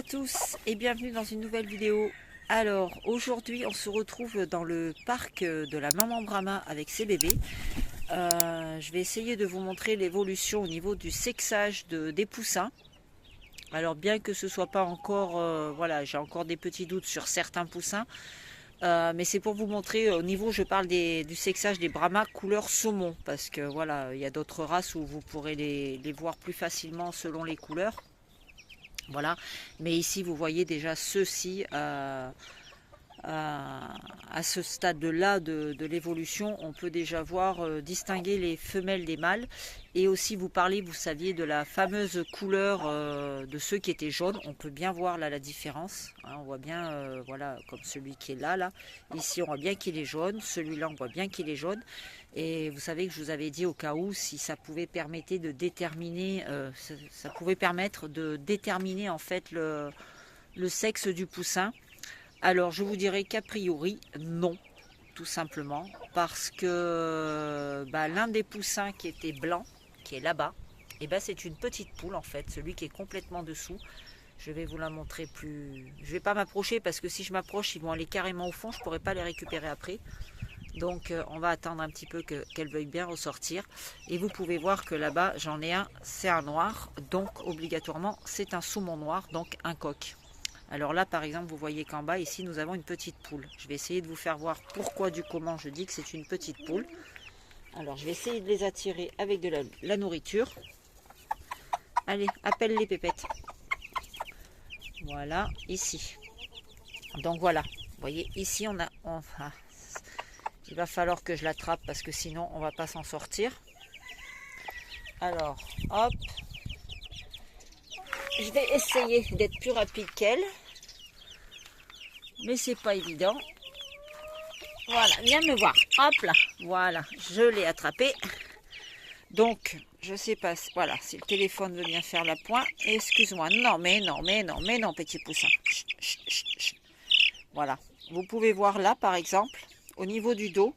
tous et bienvenue dans une nouvelle vidéo. Alors aujourd'hui on se retrouve dans le parc de la maman Brahma avec ses bébés. Je vais essayer de vous montrer l'évolution au niveau du sexage des poussins. Alors bien que ce soit pas encore, voilà, j'ai encore des petits doutes sur certains poussins. Mais c'est pour vous montrer au niveau, je parle du sexage des Brahma couleur saumon. Parce que voilà, il y a d'autres races où vous pourrez les voir plus facilement selon les couleurs. Voilà, mais ici vous voyez déjà ceux-ci à ce stade-là de l'évolution, on peut déjà voir distinguer les femelles des mâles. Et aussi vous parlez, vous saviez, de la fameuse couleur de ceux qui étaient jaunes. On peut bien voir là la différence. Hein, on voit bien, voilà, comme celui qui est là. Ici on voit bien qu'il est jaune, celui-là on voit bien qu'il est jaune. Et vous savez que je vous avais dit au cas où, si ça pouvait permettre de déterminer, ça pouvait permettre de déterminer en fait le sexe du poussin. Alors je vous dirais qu'a priori non, tout simplement, parce que l'un des poussins qui était blanc, qui est là-bas, et c'est une petite poule en fait, celui qui est complètement dessous. Je vais vous la montrer plus. Je vais pas m'approcher parce que si je m'approche, ils vont aller carrément au fond, je pourrai pas les récupérer après. Donc on va attendre un petit peu qu'elle veuille bien ressortir. Et vous pouvez voir que là-bas j'en ai un, c'est un noir, donc obligatoirement c'est un saumon noir, donc un coq. Alors là par exemple vous voyez qu'en bas ici nous avons une petite poule. Je vais essayer de vous faire voir pourquoi du comment je dis que c'est une petite poule. Alors je vais essayer de les attirer avec de la nourriture. Allez, appelle les pépettes. Voilà, ici. Donc voilà, vous voyez ici on a... Enfin, il va falloir que je l'attrape parce que sinon on va pas s'en sortir. Alors, hop. Je vais essayer d'être plus rapide qu'elle. Mais c'est pas évident. Voilà, viens me voir. Hop là. Voilà, je l'ai attrapée. Donc, je sais pas. Voilà, si le téléphone veut bien faire la pointe. Excuse-moi. Non, mais non, petit poussin. Chut, chut, chut, chut. Voilà. Vous pouvez voir là, par exemple, au niveau du dos,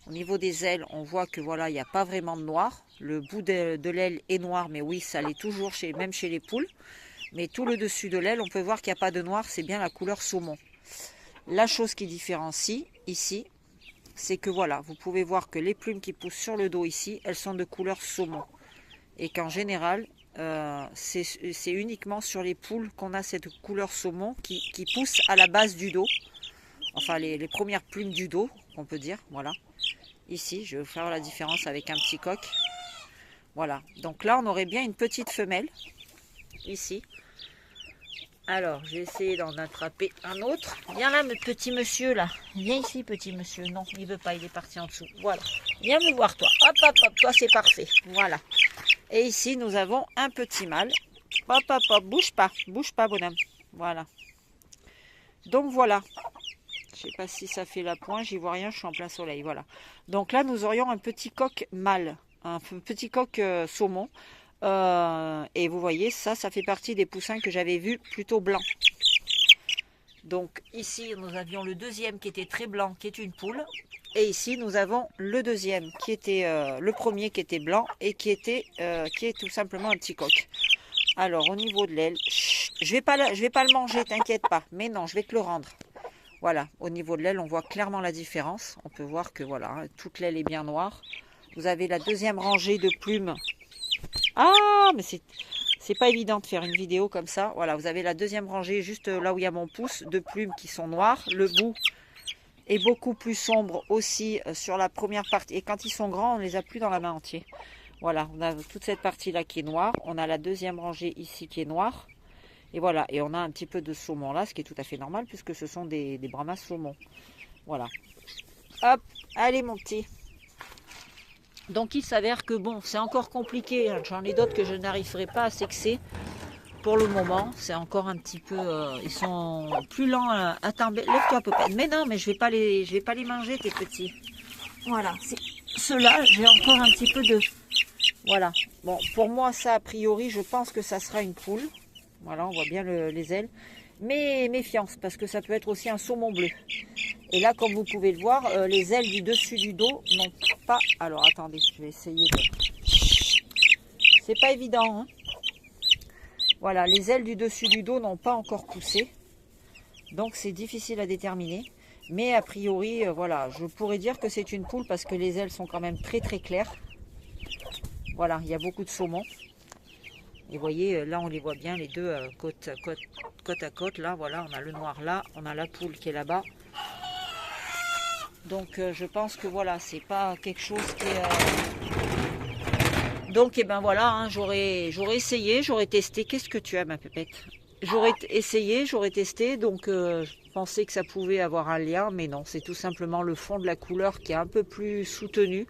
au niveau des ailes, on voit que voilà, il n'y a pas vraiment de noir. Le bout de l'aile est noir, mais oui, ça l'est toujours, même chez les poules. Mais tout le dessus de l'aile, on peut voir qu'il n'y a pas de noir, c'est bien la couleur saumon. La chose qui différencie ici, c'est que voilà, vous pouvez voir que les plumes qui poussent sur le dos ici, elles sont de couleur saumon. Et qu'en général, c'est uniquement sur les poules qu'on a cette couleur saumon qui pousse à la base du dos. Enfin, les premières plumes du dos, on peut dire, voilà. Ici, je vais vous faire la différence avec un petit coq. Voilà, donc là, on aurait bien une petite femelle, ici. Alors, je vais essayer d'en attraper un autre. Viens là, petit monsieur, là. Viens ici, petit monsieur. Non, il ne veut pas, il est parti en dessous. Voilà, viens me voir, toi. Hop, hop, hop, toi, c'est parfait. Voilà. Et ici, nous avons un petit mâle. Hop, hop, hop, bouge pas, bonhomme. Voilà. Donc, voilà. Je ne sais pas si ça fait la pointe, j'y vois rien, je suis en plein soleil, voilà. Donc là, nous aurions un petit coq mâle, un petit coq saumon. Et vous voyez, ça fait partie des poussins que j'avais vus plutôt blancs. Donc ici, nous avions le deuxième qui était très blanc, qui est une poule. Et ici, nous avons le deuxième, qui était le premier qui était blanc et qui est tout simplement un petit coq. Alors, au niveau de l'aile, je vais pas le manger, t'inquiète pas. Mais non, je vais te le rendre. Voilà, au niveau de l'aile, on voit clairement la différence. On peut voir que voilà, hein, toute l'aile est bien noire. Vous avez la deuxième rangée de plumes. Ah, mais c'est pas évident de faire une vidéo comme ça. Voilà, vous avez la deuxième rangée juste là où il y a mon pouce de plumes qui sont noires. Le bout est beaucoup plus sombre aussi sur la première partie. Et quand ils sont grands, on les a plus dans la main entière. Voilà, on a toute cette partie-là qui est noire. On a la deuxième rangée ici qui est noire. Et voilà, et on a un petit peu de saumon là, ce qui est tout à fait normal puisque ce sont des Brahma saumon. Voilà. Hop, allez mon petit. Donc il s'avère que bon, c'est encore compliqué. J'en ai d'autres que je n'arriverai pas à sexer. Pour le moment, c'est encore un petit peu... ils sont plus lents. Attends, lève-toi Popette. Mais non, mais je vais pas les manger tes petits. Voilà, ceux-là, j'ai encore un petit peu de... Voilà. Bon, pour moi, ça a priori, je pense que ça sera une poule. Voilà, on voit bien les ailes. Mais méfiance, parce que ça peut être aussi un saumon bleu. Et là, comme vous pouvez le voir, les ailes du dessus du dos n'ont pas... Alors, attendez, je vais essayer de... C'est pas évident, hein. Voilà, les ailes du dessus du dos n'ont pas encore poussé. Donc c'est difficile à déterminer. Mais a priori, voilà, je pourrais dire que c'est une poule parce que les ailes sont quand même très très claires. Voilà, il y a beaucoup de saumon. Et vous voyez, là on les voit bien, les deux côte à côte. Là, voilà, on a le noir là, on a la poule qui est là-bas. Donc je pense que voilà, c'est pas quelque chose qui est... Donc, et ben voilà, hein, j'aurais essayé, j'aurais testé. Qu'est-ce que tu as, ma pépette? J'aurais essayé, j'aurais testé, donc je pensais que ça pouvait avoir un lien, mais non, c'est tout simplement le fond de la couleur qui est un peu plus soutenu.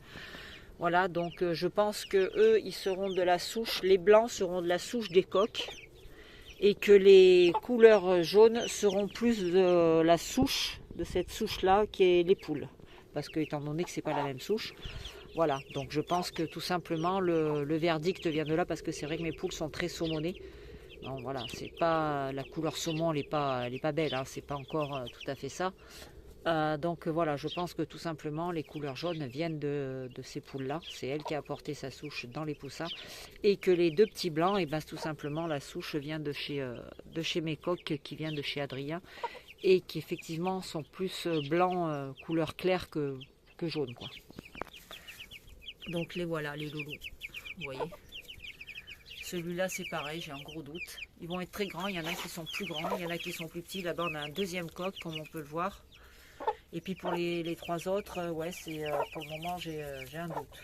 Voilà, donc je pense que eux, ils seront de la souche, les blancs seront de la souche des coqs, et que les couleurs jaunes seront plus de la souche, de cette souche-là, qui est les poules. Parce que, étant donné que c'est pas la même souche, voilà, donc je pense que tout simplement le verdict vient de là, parce que c'est vrai que mes poules sont très saumonées. Non, voilà, c'est pas la couleur saumon, elle est pas belle, hein, c'est pas encore tout à fait ça. Donc voilà, je pense que tout simplement les couleurs jaunes viennent de ces poules-là. C'est elle qui a apporté sa souche dans les poussins. Et que les deux petits blancs, et ben, tout simplement la souche vient de chez mes coqs, qui vient de chez Adrien. Et qui effectivement sont plus blancs, couleur claire que jaune, quoi. Donc les voilà, les loulous, vous voyez. Celui-là c'est pareil, j'ai un gros doute. Ils vont être très grands, il y en a qui sont plus grands, il y en a qui sont plus petits. Là-bas on a un deuxième coq, comme on peut le voir. Et puis pour les trois autres, ouais, c'est pour le moment j'ai un doute.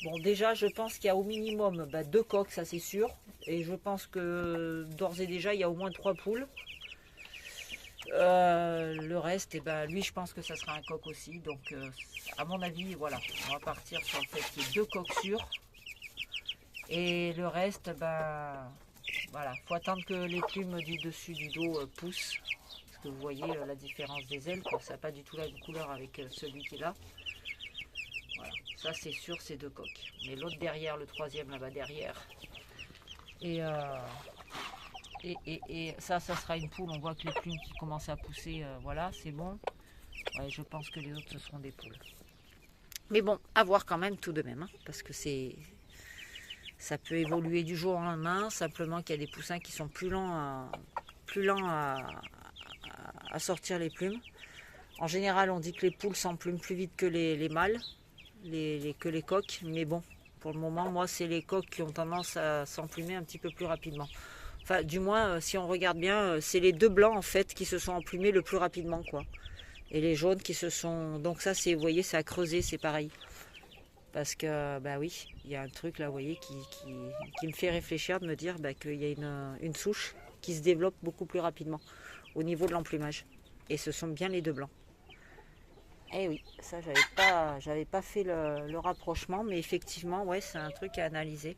Bon, déjà je pense qu'il y a au minimum deux coqs, ça c'est sûr. Et je pense que d'ores et déjà il y a au moins 3 poules. Le reste, et ben, lui je pense que ça sera un coq aussi. Donc à mon avis, voilà, on va partir sur le fait qu'il y ait 2 coqs sûrs. Et le reste, ben voilà, faut attendre que les plumes du dessus du dos poussent. Parce que vous voyez la différence des ailes, ça n'a pas du tout la même couleur avec celui qui est là. Voilà, ça c'est sûr, c'est 2 coqs. Mais l'autre derrière, le troisième là-bas derrière. Et ça sera une poule. On voit que les plumes qui commencent à pousser, voilà, c'est bon. Ouais, je pense que les autres, ce seront des poules. Mais bon, à voir quand même tout de même, hein, parce que ça peut évoluer du jour au lendemain. Simplement qu'il y a des poussins qui sont plus lents à sortir les plumes. En général, on dit que les poules s'emplument plus vite que les mâles, que les coqs. Mais bon, pour le moment, moi, c'est les coqs qui ont tendance à s'emplumer un petit peu plus rapidement. Enfin, du moins, si on regarde bien, c'est les 2 blancs, en fait, qui se sont emplumés le plus rapidement, quoi. Et les jaunes qui se sont... Donc ça, c'est, vous voyez, ça a creusé, c'est pareil. Parce que, bah oui, il y a un truc, là, vous voyez, qui me fait réfléchir, de me dire qu'il y a une souche qui se développe beaucoup plus rapidement au niveau de l'emplumage. Et ce sont bien les 2 blancs. Eh oui, ça, j'avais pas fait le rapprochement, mais effectivement, ouais, c'est un truc à analyser.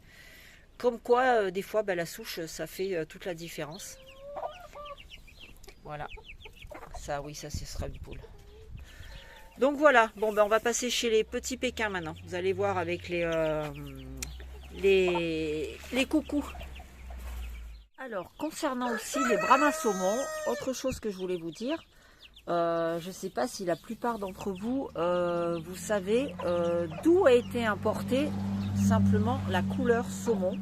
Comme quoi, des fois, la souche, ça fait toute la différence. Voilà. Ça, oui, ça, ce sera une poule. Donc voilà. Bon, on va passer chez les petits Pékins maintenant. Vous allez voir avec les coucous. Alors, concernant aussi les Brahma saumons, autre chose que je voulais vous dire. Je ne sais pas si la plupart d'entre vous, vous savez d'où a été importée simplement la couleur saumon.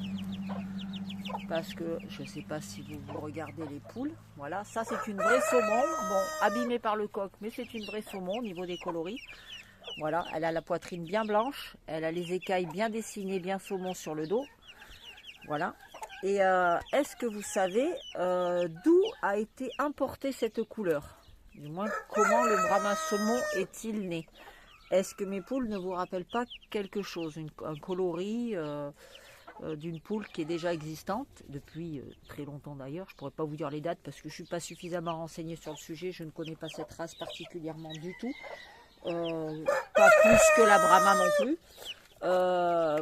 Parce que je ne sais pas si vous regardez les poules. Voilà, ça c'est une vraie saumon. Bon, abîmée par le coq, mais c'est une vraie saumon au niveau des coloris. Voilà, elle a la poitrine bien blanche. Elle a les écailles bien dessinées, bien saumon sur le dos. Voilà. Et est-ce que vous savez d'où a été importée cette couleur? Du moins, comment le Brahma saumon est-il né? Est-ce que mes poules ne vous rappellent pas quelque chose? Un coloris d'une poule qui est déjà existante depuis très longtemps d'ailleurs. Je ne pourrais pas vous dire les dates parce que je ne suis pas suffisamment renseignée sur le sujet. Je ne connais pas cette race particulièrement du tout. Pas plus que la Brahma non plus.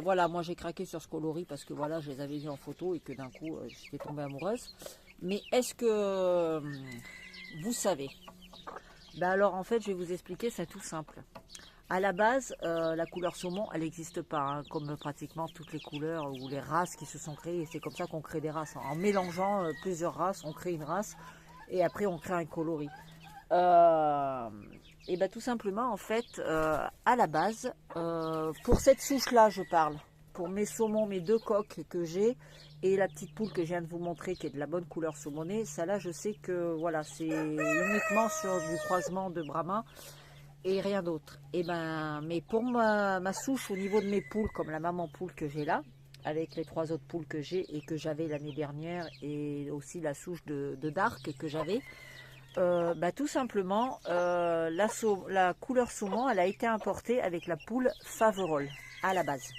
Voilà, moi j'ai craqué sur ce coloris parce que voilà, je les avais vus en photo et que d'un coup j'étais tombée amoureuse. Mais est-ce que vous savez? Alors en fait je vais vous expliquer, c'est tout simple. À la base, la couleur saumon, elle n'existe pas, hein, comme pratiquement toutes les couleurs ou les races qui se sont créées. C'est comme ça qu'on crée des races. En mélangeant plusieurs races, on crée une race et après on crée un coloris. Et tout simplement, en fait, à la base, pour cette souche-là, je parle, pour mes saumons, mes 2 coques que j'ai, et la petite poule que je viens de vous montrer, qui est de la bonne couleur saumonée, ça là, je sais que voilà, c'est uniquement sur du croisement de Brahma et rien d'autre. Et ben, mais pour ma souche au niveau de mes poules, comme la maman poule que j'ai là, avec les 3 autres poules que j'ai et que j'avais l'année dernière, et aussi la souche de Dark que j'avais, bah, tout simplement, la couleur saumon, elle a été importée avec la poule Faverolles à la base.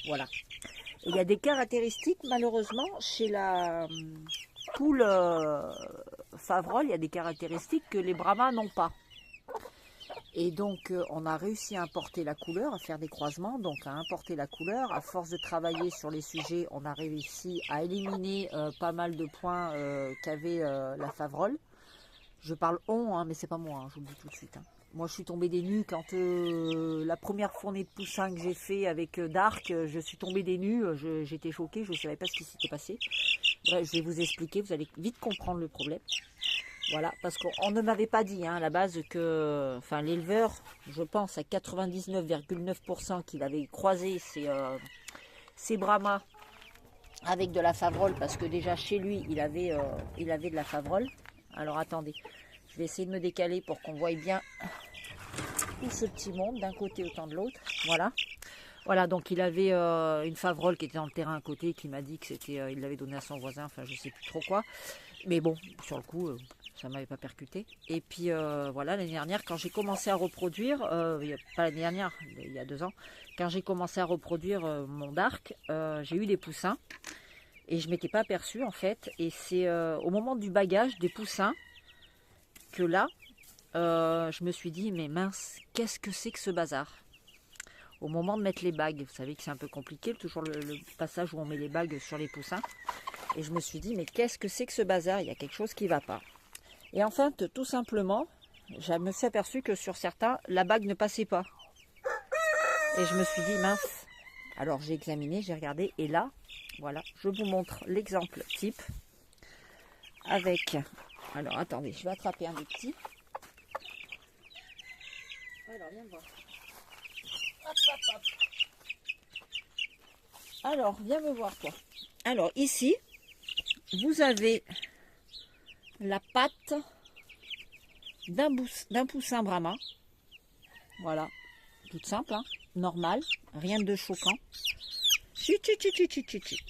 Voilà. Et il y a des caractéristiques, malheureusement, chez la poule Faverolles, il y a des caractéristiques que les Brahmas n'ont pas. Et donc, on a réussi à importer la couleur, à faire des croisements, donc à importer la couleur. À force de travailler sur les sujets, on a réussi à éliminer pas mal de points qu'avait la Faverolles. Je parle on, hein, mais c'est pas moi, hein, je vous le dis tout de suite. Hein. Moi, je suis tombée des nues quand la première fournée de poussins que j'ai fait avec Dark, je suis tombée des nues, j'étais choquée, je ne savais pas ce qui s'était passé. Bref, je vais vous expliquer, vous allez vite comprendre le problème. Voilà, parce qu'on ne m'avait pas dit hein, à la base que, enfin, l'éleveur, je pense à 99,9% qu'il avait croisé ses Brahmas avec de la Faverolles, parce que déjà chez lui, il avait de la Faverolles. Alors attendez, je vais essayer de me décaler pour qu'on voie bien tout ce petit monde d'un côté autant de l'autre. Voilà. Voilà, donc il avait une Faverolles qui était dans le terrain à côté, qui m'a dit que c'était, il l'avait donné à son voisin, enfin je sais plus trop quoi. Mais bon, sur le coup, ça m'avait pas percuté. Et puis voilà, l'année dernière, quand j'ai commencé à reproduire, pas l'année dernière, il y a 2 ans, quand j'ai commencé à reproduire mon Dark, j'ai eu des poussins. Et je ne m'étais pas aperçue en fait. Et c'est au moment du bagage des poussins que là, je me suis dit, mais mince, qu'est-ce que c'est que ce bazar? Au moment de mettre les bagues, vous savez que c'est un peu compliqué, toujours le passage où on met les bagues sur les poussins. Et je me suis dit, mais qu'est-ce que c'est que ce bazar? Il y a quelque chose qui ne va pas. Et enfin, tout simplement, je me suis aperçue que sur certains, la bague ne passait pas. Et je me suis dit, mince. Alors j'ai examiné, j'ai regardé, et là, voilà, je vous montre l'exemple type avec... Alors attendez, je vais attraper un des petits. Alors viens me voir. Hop, hop, hop. Alors viens me voir toi. Alors ici, vous avez la patte d'un poussin Brahma. Voilà, toute simple, hein, normal, rien de choquant. Chut.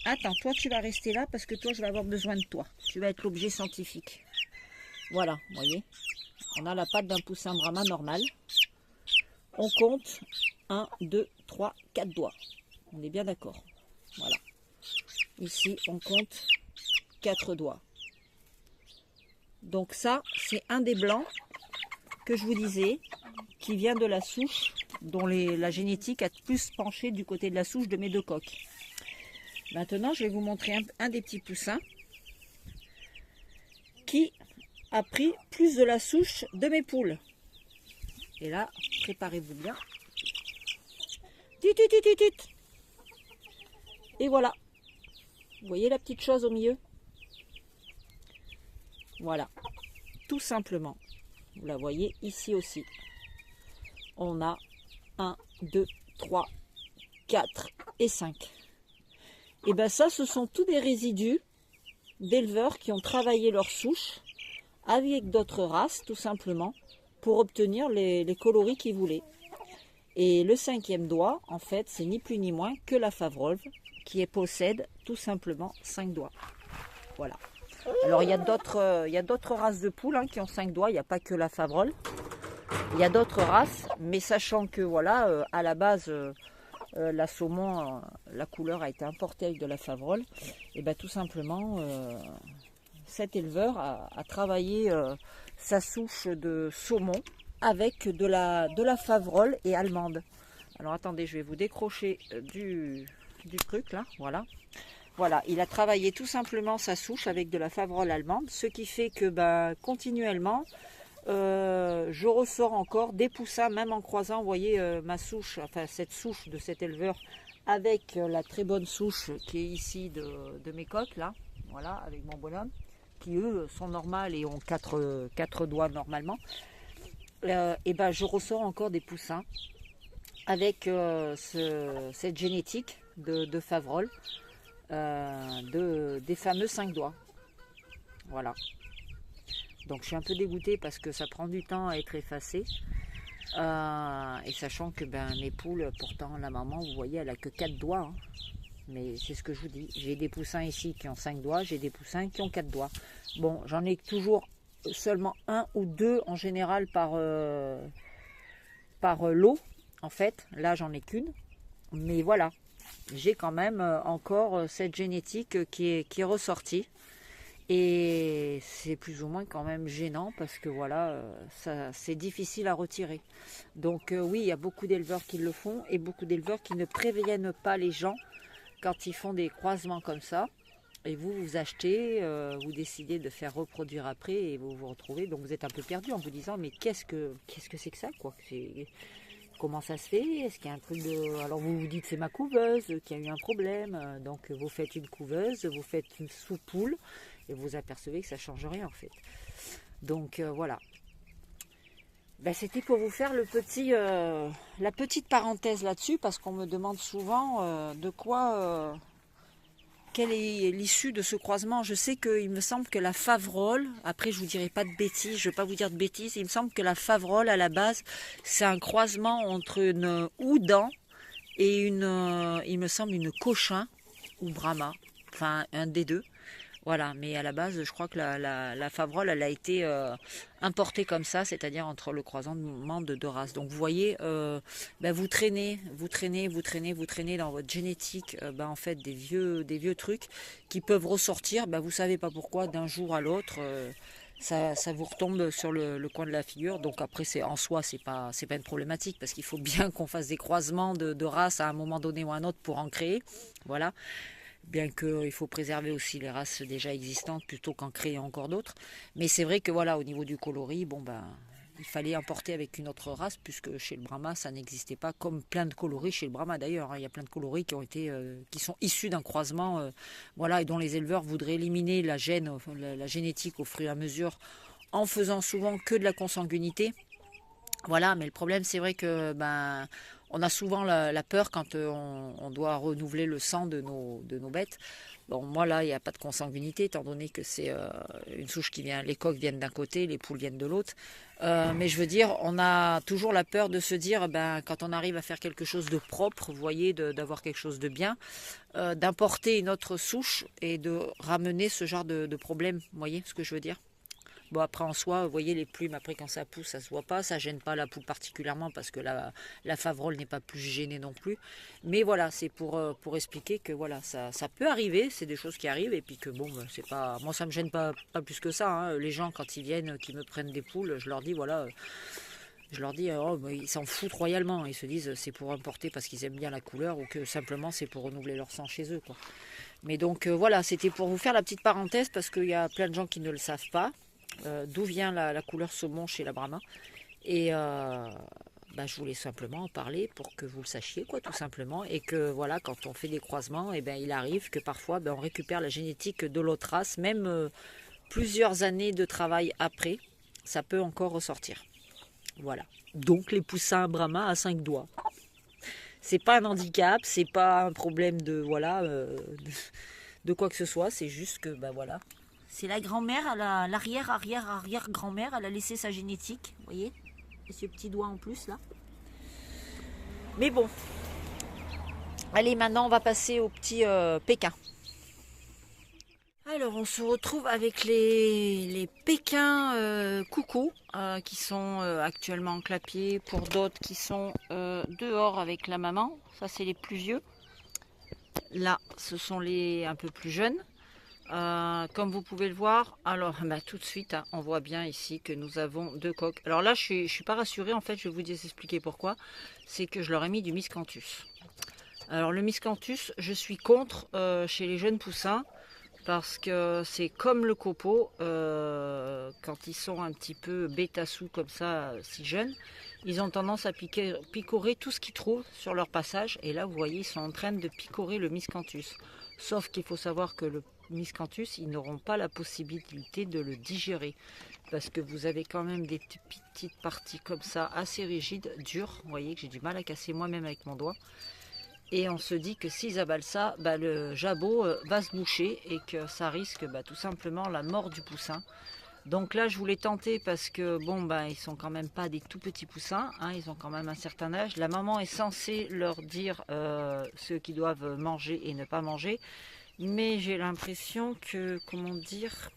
Attends, toi tu vas rester là parce que toi je vais avoir besoin de toi. Tu vas être l'objet scientifique. Voilà, vous voyez. On a la patte d'un poussin Brahma normal. On compte 1, 2, 3, 4 doigts. On est bien d'accord. Voilà. Ici, on compte 4 doigts. Donc ça, c'est un des blancs que je vous disais, qui vient de la souche, dont la génétique a plus penché du côté de la souche de mes 2 coques. Maintenant, je vais vous montrer un des petits poussins qui a pris plus de la souche de mes poules. Et là, préparez-vous bien. Et voilà. Vous voyez la petite chose au milieu? Voilà. Tout simplement. Vous la voyez ici aussi. On a 1, 2, 3, 4 et 5. Et bien ça, ce sont tous des résidus d'éleveurs qui ont travaillé leur souche avec d'autres races, tout simplement, pour obtenir les coloris qu'ils voulaient. Et le 5e doigt, en fait, c'est ni plus ni moins que la Faverolles, qui possède tout simplement 5 doigts. Voilà. Alors, il y a d'autres races de poules hein, qui ont 5 doigts, il n'y a pas que la Faverolles. Il y a d'autres races, mais sachant que, voilà, à la base... la saumon, la couleur a été importée avec de la Faverolles, et bien tout simplement cet éleveur a travaillé sa souche de saumon avec de la Faverolles et allemande. Alors attendez, je vais vous décrocher du truc là, voilà. Voilà, il a travaillé tout simplement sa souche avec de la Faverolles allemande, ce qui fait que continuellement je ressors encore des poussins, même en croisant, vous voyez ma souche, enfin cette souche de cet éleveur avec la très bonne souche qui est ici de mes coques là, voilà, avec mon bonhomme, qui eux sont normales et ont 4 doigts normalement. Et ben je ressors encore des poussins avec cette génétique de Favrol, des fameux 5 doigts. Voilà. Donc je suis un peu dégoûtée parce que ça prend du temps à être effacé. Et sachant que mes poules, pourtant la maman, vous voyez, elle a que 4 doigts. Hein. Mais c'est ce que je vous dis. J'ai des poussins ici qui ont 5 doigts, j'ai des poussins qui ont 4 doigts. Bon, j'en ai toujours seulement 1 ou 2 en général par lot. En fait, là j'en ai qu'une. Mais voilà, j'ai quand même encore cette génétique qui est ressortie. Et c'est plus ou moins quand même gênant parce que voilà, c'est difficile à retirer. Donc oui, il y a beaucoup d'éleveurs qui le font et beaucoup d'éleveurs qui ne préviennent pas les gens quand ils font des croisements comme ça. Et vous achetez, vous décidez de faire reproduire après et vous vous retrouvez. Donc vous êtes un peu perdu en vous disant mais qu'est-ce que c'est que ça quoi. Comment ça se fait? Est-ce qu'il y a un truc de... Alors vous vous dites c'est ma couveuse qui a eu un problème. Donc vous faites une couveuse, vous faites une sous-poule et vous apercevez que ça ne change rien en fait. Donc voilà. C'était pour vous faire la petite parenthèse là-dessus parce qu'on me demande souvent quelle est l'issue de ce croisement. Je sais qu'il me semble que la Favrol, après je vous dirai pas de bêtises, je ne vais pas vous dire de bêtises, il me semble que la Favrol à la base c'est un croisement entre une Houdan et il me semble une Cochin ou Brahma, enfin un des deux. Voilà, mais à la base, je crois que la Favrol, elle a été importée comme ça, c'est-à-dire entre le croisement de deux races. Donc vous voyez, vous traînez dans votre génétique, en fait, des vieux trucs qui peuvent ressortir. Vous savez pas pourquoi, d'un jour à l'autre, ça vous retombe sur le coin de la figure. Donc après, en soi, c'est pas une problématique parce qu'il faut bien qu'on fasse des croisements de races à un moment donné ou à un autre pour en créer. Voilà. Bien qu'il faut préserver aussi les races déjà existantes plutôt qu'en créer encore d'autres. Mais c'est vrai que voilà, au niveau du coloris, il fallait importer avec une autre race, puisque chez le Brahma, ça n'existait pas, comme plein de coloris chez le Brahma d'ailleurs. Il y a plein de coloris qui sont issus d'un croisement, et dont les éleveurs voudraient éliminer la génétique au fur et à mesure, en faisant souvent que de la consanguinité. Voilà, mais le problème, c'est vrai que on a souvent la peur quand on doit renouveler le sang de nos bêtes. Bon, moi là, il n'y a pas de consanguinité, étant donné que c'est une souche qui vient, les coqs viennent d'un côté, les poules viennent de l'autre. Mais je veux dire, on a toujours la peur de se dire, quand on arrive à faire quelque chose de propre, vous voyez, d'avoir quelque chose de bien, d'importer une autre souche et de ramener ce genre de problème. Vous voyez ce que je veux dire? Bon, après en soi, vous voyez les plumes, après quand ça pousse, ça se voit pas, ça gêne pas la poule particulièrement parce que la Favrol n'est pas plus gênée non plus. Mais voilà, c'est pour expliquer que voilà, ça peut arriver, c'est des choses qui arrivent et puis que c'est pas, moi ça me gêne pas plus que ça. Hein. Les gens quand ils viennent, qui me prennent des poules, je leur dis voilà. Ils s'en foutent royalement. Ils se disent c'est pour importer parce qu'ils aiment bien la couleur ou que simplement c'est pour renouveler leur sang chez eux. Quoi. Mais donc voilà, c'était pour vous faire la petite parenthèse parce qu'il y a plein de gens qui ne le savent pas. D'où vient la couleur saumon chez la Brahma. Et je voulais simplement en parler pour que vous le sachiez, quoi, tout simplement. Et que voilà, quand on fait des croisements, il arrive que parfois on récupère la génétique de l'autre race, même plusieurs années de travail après, ça peut encore ressortir. Voilà. Donc les poussins Brahma à 5 doigts. C'est pas un handicap, c'est pas un problème de de quoi que ce soit, c'est juste que voilà. C'est la grand-mère, l'arrière-arrière-arrière-grand-mère, elle a laissé sa génétique, vous voyez, et ce petit doigt en plus là. Mais bon, allez, maintenant on va passer au petit Pékin. Alors on se retrouve avec les Pékins coucou qui sont actuellement en clapier, pour d'autres qui sont dehors avec la maman. Ça c'est les plus vieux. Là ce sont les un peu plus jeunes. Comme vous pouvez le voir, alors tout de suite, on voit bien ici que nous avons 2 coqs. Alors là, je suis pas rassurée, en fait, je vais vous expliquer pourquoi. C'est que je leur ai mis du miscanthus. Alors le miscanthus, je suis contre chez les jeunes poussins, parce que c'est comme le copeau, quand ils sont un petit peu bêta-sous comme ça, si jeunes, ils ont tendance à picorer tout ce qu'ils trouvent sur leur passage. Et là, vous voyez, ils sont en train de picorer le miscanthus. Sauf qu'il faut savoir que miscanthus, ils n'auront pas la possibilité de le digérer. Parce que vous avez quand même des petites parties comme ça, assez rigides, dures. Vous voyez que j'ai du mal à casser moi-même avec mon doigt. Et on se dit que s'ils avalent ça, le jabot va se boucher et que ça risque tout simplement la mort du poussin. Donc là, je voulais tenter parce que ils sont quand même pas des tout petits poussins, hein, ils ont quand même un certain âge. La maman est censée leur dire ce qu'ils doivent manger et ne pas manger, mais j'ai l'impression que, comment dire,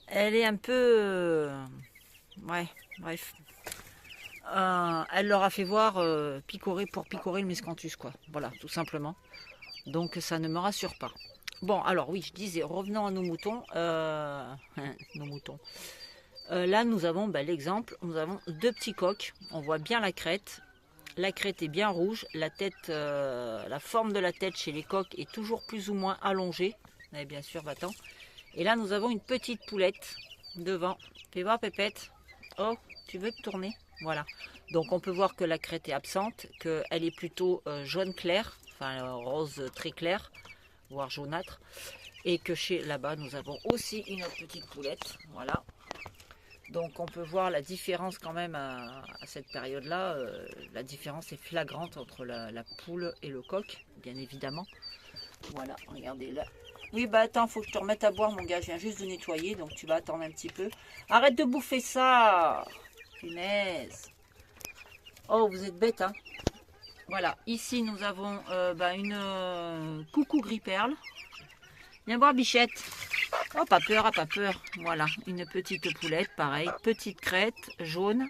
elle est un peu, ouais, bref. Elle leur a fait voir picorer pour picorer le miscanthus, quoi. Voilà, tout simplement. Donc ça ne me rassure pas. Bon, alors oui, je disais, revenons à nos moutons. Nos moutons. Là, nous avons l'exemple. Nous avons 2 petits coqs. On voit bien la crête. La crête est bien rouge. La tête, la forme de la tête chez les coqs est toujours plus ou moins allongée. Mais bien sûr, va-t'en. Et là, nous avons une petite poulette devant. Fais voir, Pépette. Oh, tu veux te tourner? Voilà. Donc, on peut voir que la crête est absente, qu'elle est plutôt jaune clair, enfin rose très clair, voire jaunâtre. Et que chez là-bas, nous avons aussi une autre petite poulette. Voilà. Donc, on peut voir la différence quand même à cette période-là. La différence est flagrante entre la poule et le coq, bien évidemment. Voilà, regardez là. Oui, attends, faut que je te remette à boire, mon gars. Je viens juste de nettoyer, donc tu vas attendre un petit peu. Arrête de bouffer ça! Punaise! Oh, vous êtes bête, hein? Voilà, ici nous avons une coucou gris perle. Viens voir, bichette. Oh, pas peur, ah, pas peur. Voilà, une petite poulette, pareil. Petite crête jaune.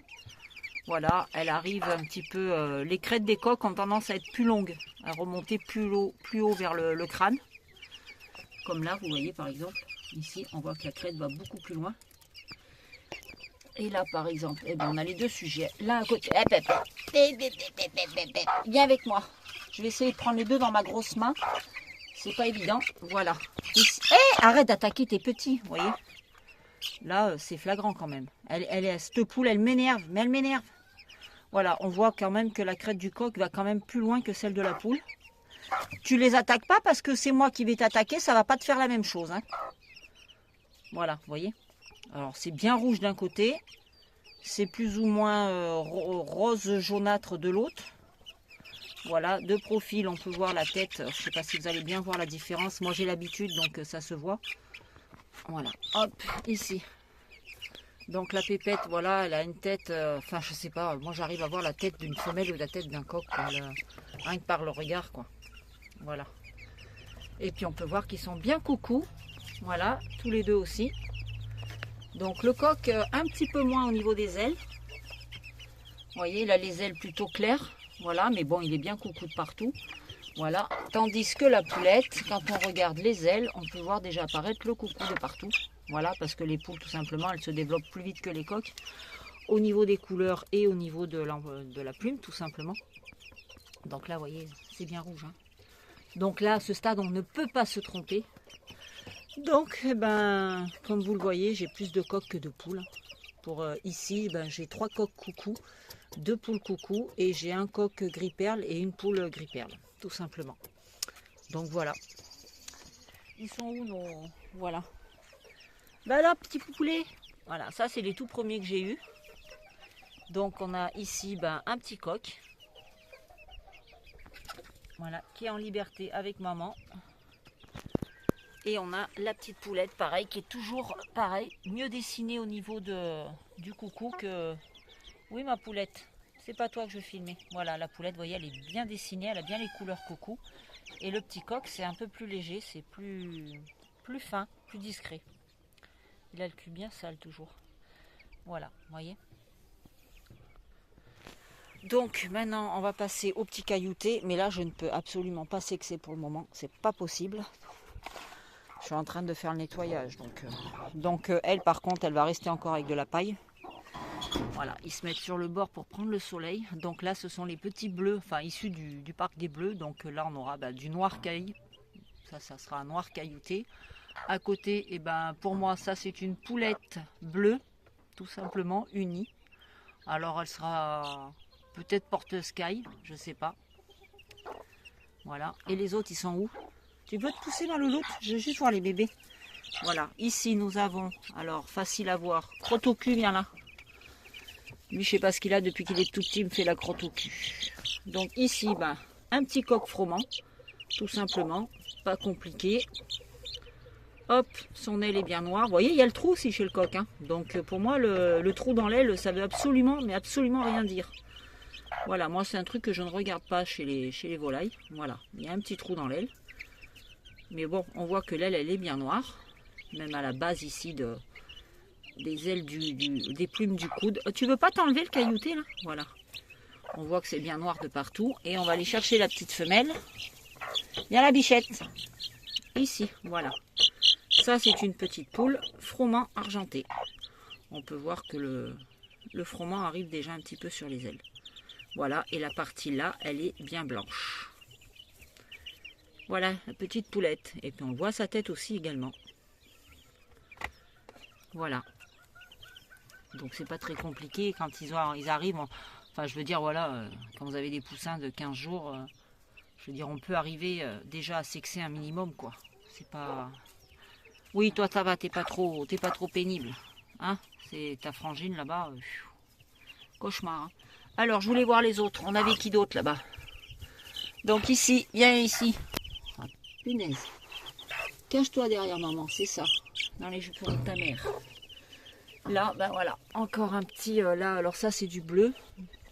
Voilà, elle arrive un petit peu... les crêtes des coqs ont tendance à être plus longues, à remonter plus haut vers le crâne. Comme là, vous voyez par exemple, ici, on voit que la crête va beaucoup plus loin. Et là, par exemple, on a les 2 sujets. Là, à côté. Viens avec moi. Je vais essayer de prendre les 2 dans ma grosse main. C'est pas évident. Voilà. Arrête d'attaquer tes petits, vous voyez. Là, c'est flagrant quand même. Cette poule, elle m'énerve. Mais elle m'énerve. Voilà, on voit quand même que la crête du coq va quand même plus loin que celle de la poule. Tu les attaques pas parce que c'est moi qui vais t'attaquer, ça va pas te faire la même chose, hein. Voilà, vous voyez. Alors c'est bien rouge d'un côté, c'est plus ou moins rose jaunâtre de l'autre. Voilà, de profil, on peut voir la tête. Je ne sais pas si vous allez bien voir la différence. Moi j'ai l'habitude, donc ça se voit. Voilà, hop, ici. Donc la pépette, voilà, elle a une tête, enfin je sais pas, moi j'arrive à voir la tête d'une femelle ou la tête d'un coq, rien que par le regard, quoi. Voilà. Et puis on peut voir qu'ils sont bien coucou. Voilà, tous les 2 aussi. Donc le coq un petit peu moins au niveau des ailes. Vous voyez, il a les ailes plutôt claires. Voilà, mais bon, il est bien coucou de partout. Voilà. Tandis que la poulette, quand on regarde les ailes, on peut voir déjà apparaître le coucou de partout. Voilà, parce que les poules, tout simplement, elles se développent plus vite que les coqs. Au niveau des couleurs et au niveau de la plume, tout simplement. Donc là, vous voyez, c'est bien rouge, hein. Donc là, à ce stade, on ne peut pas se tromper. Donc, comme vous le voyez, j'ai plus de coqs que de poules. Pour ici, j'ai 3 coqs coucou, 2 poules coucou et j'ai un coq gris perle et une poule gris perle, tout simplement. Donc voilà. Ils sont où nos... Voilà. Là, petit poulet. Voilà, ça c'est les tout premiers que j'ai eus. Donc on a ici un petit coq. Voilà, qui est en liberté avec maman. Et on a la petite poulette, pareil, qui est toujours pareil, mieux dessinée au niveau du coucou que... Oui, ma poulette, c'est pas toi que je filmais. Voilà, la poulette, vous voyez, elle est bien dessinée, elle a bien les couleurs coucou. Et le petit coq, c'est un peu plus léger, c'est plus fin, plus discret. Il a le cul bien sale toujours. Voilà, vous voyez. Donc maintenant, on va passer au petit caillouté. Mais là, je ne peux absolument pas sexer pour le moment. C'est pas possible. Je suis en train de faire le nettoyage. Donc elle, par contre, elle va rester encore avec de la paille. Voilà, ils se mettent sur le bord pour prendre le soleil. Donc là, ce sont les petits bleus, enfin issus du parc des bleus. Donc là, on aura du noir caille. Ça sera un noir caillouté. À côté, pour moi, ça c'est une poulette bleue, tout simplement, unie. Alors elle sera peut-être porteuse caille, je sais pas. Voilà. Et les autres, ils sont où? Tu veux te pousser ma louloute? Je veux juste voir les bébés. Voilà, ici nous avons, alors facile à voir, crotte au cul, viens là. Lui, je sais pas ce qu'il a depuis qu'il est tout petit, il me fait la crotte au cul. Donc ici, bah, un petit coq froment, tout simplement, pas compliqué. Hop, son aile est bien noire. Vous voyez, il y a le trou aussi chez le coq. Hein. Donc pour moi, le trou dans l'aile, ça veut absolument, mais absolument rien dire. Voilà, moi c'est un truc que je ne regarde pas chez les volailles. Voilà, il y a un petit trou dans l'aile. Mais bon, on voit que l'aile, elle est bien noire. Même à la base ici des ailes des plumes du coude. Tu veux pas t'enlever le caillouté là? Voilà. On voit que c'est bien noir de partout. Et on va aller chercher la petite femelle. Viens la bichette. Ici, voilà. Ça c'est une petite poule froment argenté. On peut voir que le froment arrive déjà un petit peu sur les ailes. Voilà, et la partie là, elle est bien blanche. Voilà, la petite poulette. Et puis on voit sa tête aussi également. Voilà. Donc c'est pas très compliqué quand ils arrivent. Enfin je veux dire, voilà, quand vous avez des poussins de 15 jours, je veux dire, on peut arriver déjà à sexer un minimum, quoi. C'est pas... Oui, toi ça va, t'es pas trop pénible. Hein, c'est ta frangine là-bas. Cauchemar. Hein. Alors, je voulais voir les autres. On avait qui d'autre là-bas? Donc ici, viens ici. Ah, punaise. Cache-toi derrière maman, c'est ça. Dans les jupons de ta mère. Là, ben voilà. Encore un petit... là, alors ça, c'est du bleu.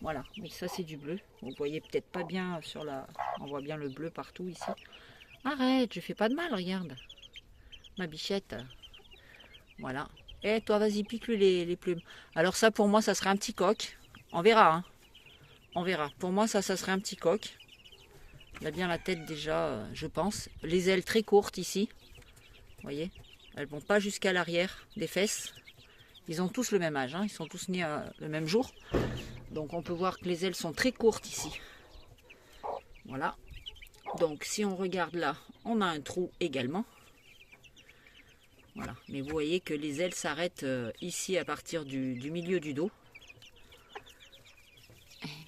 Voilà, oui, ça, c'est du bleu. Vous voyez peut-être pas bien sur la... On voit bien le bleu partout ici. Arrête, je fais pas de mal, regarde. Ma bichette. Voilà. Et toi, vas-y, pique-lui les plumes. Alors ça, pour moi, ça serait un petit coq. On verra, hein. On verra. Pour moi, ça serait un petit coq. Il a bien la tête déjà, je pense. Les ailes très courtes ici. Vous voyez? Elles vont pas jusqu'à l'arrière des fesses. Ils ont tous le même âge, hein. Ils sont tous nés le même jour. Donc on peut voir que les ailes sont très courtes ici. Voilà. Donc si on regarde là, on a un trou également. Voilà. Mais vous voyez que les ailes s'arrêtent ici à partir du milieu du dos.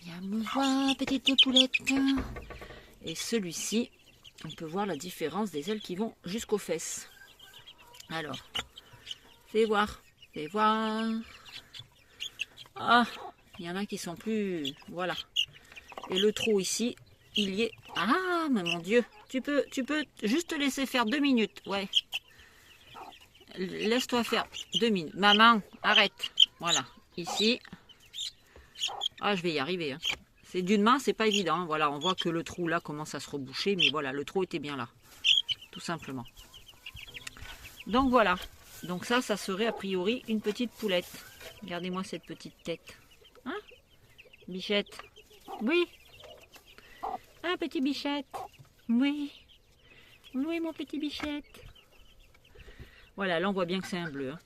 Viens me voir, petite poulette. Et celui-ci, on peut voir la différence des ailes qui vont jusqu'aux fesses. Alors, fais voir, fais voir. Ah, il y en a qui sont plus... Voilà. Et le trou ici, il y est... Ah, mais mon Dieu, tu peux juste te laisser faire 2 minutes. Ouais. Laisse-toi faire 2 minutes. Maman, arrête. Voilà, ici... Ah, je vais y arriver. Hein. C'est d'une main, c'est pas évident. Hein. Voilà, on voit que le trou là commence à se reboucher, mais voilà, le trou était bien là, tout simplement. Donc voilà. Donc ça serait a priori une petite poulette. Regardez-moi cette petite tête. Hein, bichette? Oui. Ah, petit bichette. Oui. Oui, mon petit bichette. Voilà, là on voit bien que c'est un bleu. Hein.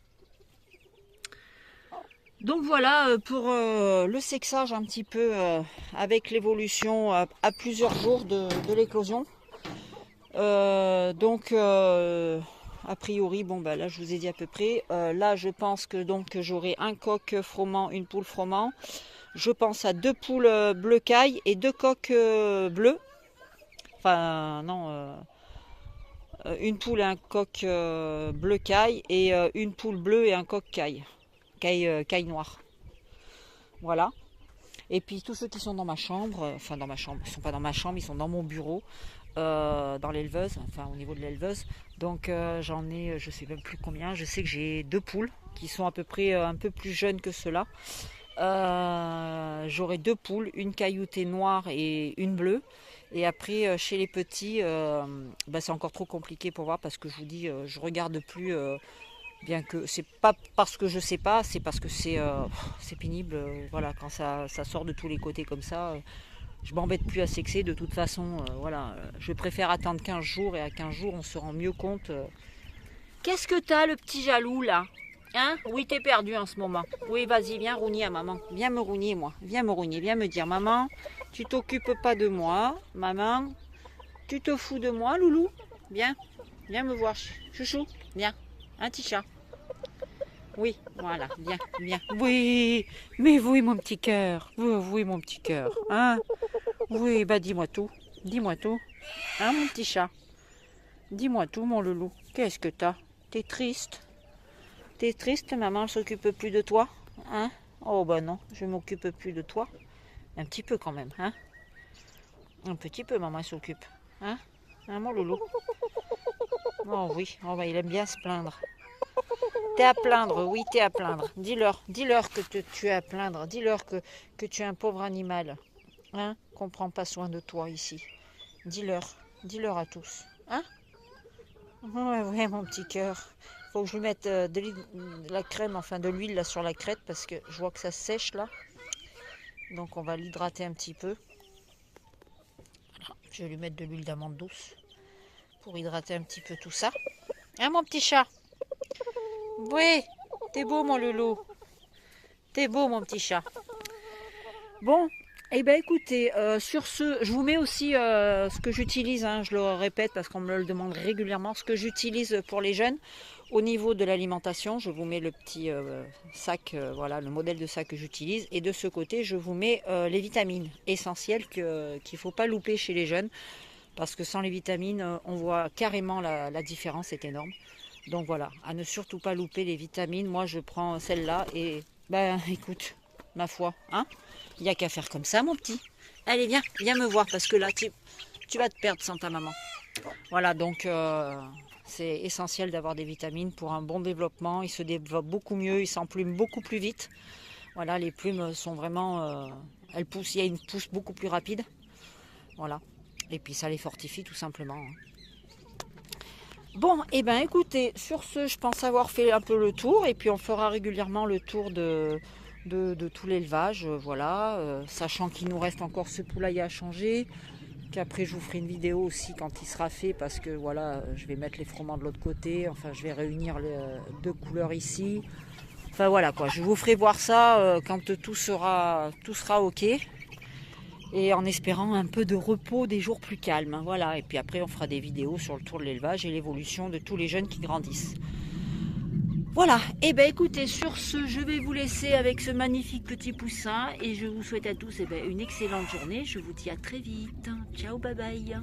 Donc voilà pour le sexage un petit peu avec l'évolution à plusieurs jours de l'éclosion. Donc a priori, bon bah là je vous ai dit à peu près. Là je pense que donc j'aurai un coq froment, une poule froment. Je pense à 2 poules bleu caille et 2 coqs bleus. Enfin non, une poule et un coq bleu caille et une poule bleue et un coq caille. Caille noire. Voilà. Et puis tous ceux qui sont dans ma chambre, enfin dans ma chambre, ils ne sont pas dans ma chambre, ils sont dans mon bureau, dans l'éleveuse, enfin au niveau de l'éleveuse. Donc j'en ai, je sais même plus combien, je sais que j'ai 2 poules qui sont à peu près un peu plus jeunes que ceux-là. J'aurai 2 poules, une cailloutée noire et une bleue. Et après chez les petits, bah, c'est encore trop compliqué pour voir parce que je vous dis, je regarde plus. Bien que c'est pas parce que je sais pas, c'est parce que c'est pénible. Voilà, quand ça sort de tous les côtés comme ça, je m'embête plus à sexer. De toute façon, voilà, je préfère attendre 15 jours et à 15 jours, on se rend mieux compte. Qu'est-ce que t'as, le petit jaloux là? Hein? Oui, t'es perdu en ce moment. Oui, vas-y, viens rougner à maman. Viens me rougner, moi. Viens me rougner, viens me dire, maman, tu t'occupes pas de moi. Maman, tu te fous de moi, loulou? Viens, viens me voir, chouchou. Viens, un petit chat. Oui, voilà, viens, viens. Oui, mais oui, mon petit cœur. Oui, mon petit cœur. Hein? Oui, bah dis-moi tout. Dis-moi tout. Hein, mon petit chat? Dis-moi tout, mon loulou. Qu'est-ce que t'as? T'es triste? T'es triste, maman ne s'occupe plus de toi? Hein? Oh bah non, je m'occupe plus de toi. Un petit peu quand même, hein? Un petit peu, maman s'occupe. Hein? Hein, mon loulou? Oh oui, oh bah, il aime bien se plaindre. T'es à plaindre, oui, t'es à plaindre. Dis-leur que tu es à plaindre. Dis-leur que tu es un pauvre animal. Hein? Qu'on prend pas soin de toi ici. Dis-leur à tous. Hein? Ouais, ouais, mon petit cœur. Faut que je lui mette de la crème, enfin de l'huile là sur la crête parce que je vois que ça sèche là. Donc on va l'hydrater un petit peu. Je vais lui mettre de l'huile d'amande douce pour hydrater un petit peu tout ça. Hein, mon petit chat? Oui, t'es beau, mon loulou. T'es beau, mon petit chat. Bon, eh bien écoutez, sur ce, je vous mets aussi ce que j'utilise, hein, je le répète parce qu'on me le demande régulièrement, ce que j'utilise pour les jeunes au niveau de l'alimentation. Je vous mets le petit sac, voilà, le modèle de sac que j'utilise. Et de ce côté, je vous mets les vitamines essentielles qu'il ne faut pas louper chez les jeunes. Parce que sans les vitamines, on voit carrément la différence, c'est énorme. Donc voilà, à ne surtout pas louper les vitamines. Moi, je prends celle-là et, ben écoute, ma foi, hein, il n'y a qu'à faire comme ça, mon petit. Allez, viens me voir, parce que là, tu vas te perdre sans ta maman. Voilà, donc c'est essentiel d'avoir des vitamines pour un bon développement. Il se développe beaucoup mieux, il s'emplume beaucoup plus vite. Voilà, les plumes sont vraiment... elles poussent, il y a une pousse beaucoup plus rapide. Voilà, et puis ça les fortifie tout simplement, hein. Bon, et ben écoutez, sur ce, je pense avoir fait un peu le tour, et puis on fera régulièrement le tour de tout l'élevage, voilà, sachant qu'il nous reste encore ce poulailler à changer, qu'après je vous ferai une vidéo aussi quand il sera fait, parce que voilà, je vais mettre les froments de l'autre côté, enfin je vais réunir les deux couleurs ici, enfin voilà quoi, je vous ferai voir ça quand tout sera ok. Et en espérant un peu de repos, des jours plus calmes. Voilà, et puis après on fera des vidéos sur le tour de l'élevage et l'évolution de tous les jeunes qui grandissent. Voilà, et bien écoutez, sur ce, je vais vous laisser avec ce magnifique petit poussin et je vous souhaite à tous une excellente journée. Je vous dis à très vite. Ciao, bye bye.